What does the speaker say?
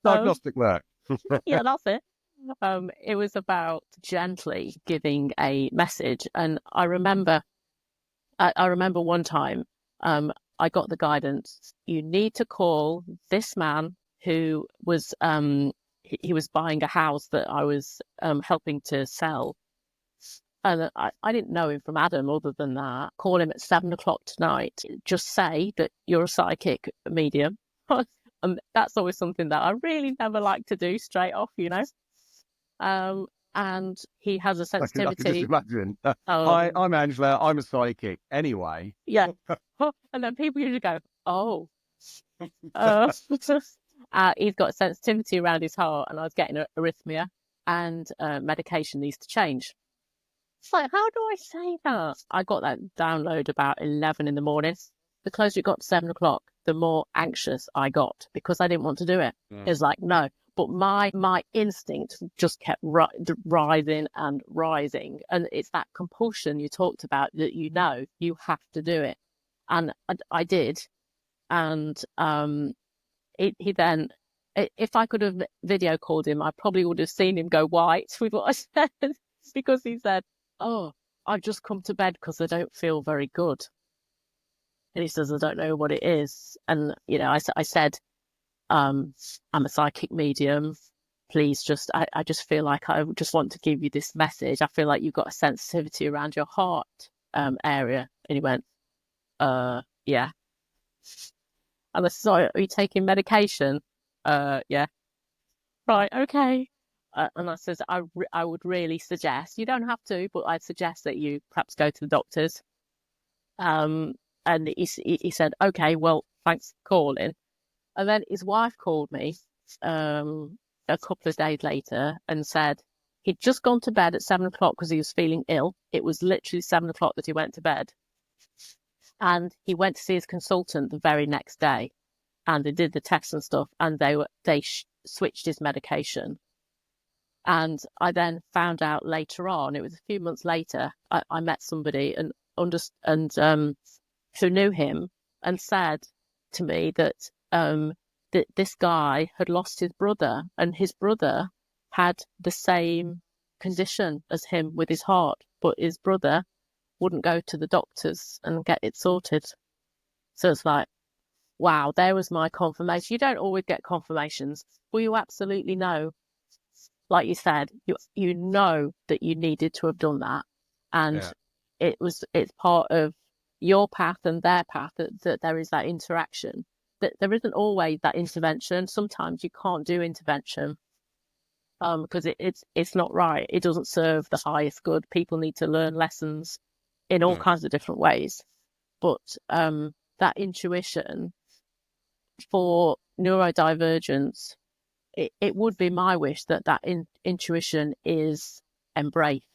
Um, Diagnostic work. yeah, that's it. It was about gently giving a message, and I remember one time, I got the guidance. You need to call this man who was he was buying a house that I was helping to sell, and I didn't know him from Adam other than that. Call him at 7 o'clock tonight. Just say that you're a psychic medium. And that's always something that I really never like to do straight off, you know. Um, and he has a I can just sensitivity. imagine. Hi, Um, I'm Angela. I'm a psychic. Anyway. yeah. And then people usually go, oh, he's got a sensitivity around his heart, and I was getting arrhythmia, and medication needs to change. It's like, how do I say that? I got that download about 11 in the morning. The closer it got to 7 o'clock, the more anxious I got because I didn't want to do it. Yeah. It's like, no. But my instinct just kept rising and rising. And it's that compulsion you talked about that you know you have to do it. And I did. And he then, if I could have video called him, I probably would have seen him go white with what I said because he said, oh, I've just come to bed because I don't feel very good. And he says, I don't know what it is. And, you know, I said, I'm a psychic medium. Please I just feel like I just want to give you this message. I feel like you've got a sensitivity around your heart area. And he went, yeah. And I said, so are you taking medication? Yeah. Right, okay. And I says, I would really suggest, you don't have to, but I'd suggest that you perhaps go to the doctors. And he said, okay, well, thanks for calling. And then his wife called me a couple of days later and said he'd just gone to bed at 7 o'clock because he was feeling ill. It was literally 7 o'clock that he went to bed. And he went to see his consultant the very next day. And they did the tests and stuff, and they switched his medication. And I then found out later on, it was a few months later, I met somebody who knew him and said to me that this guy had lost his brother, and his brother had the same condition as him with his heart, but his brother wouldn't go to the doctors and get it sorted. So it's like, wow, there was my confirmation. You don't always get confirmations, but you absolutely know, like you said, you know that you needed to have done that. And Yeah. it's part of your path and their path that there is that interaction. That there isn't always that intervention. Sometimes you can't do intervention because it's not right. It doesn't serve the highest good. People need to learn lessons in all kinds of different ways. But that intuition for neurodivergence, it would be my wish that intuition is embraced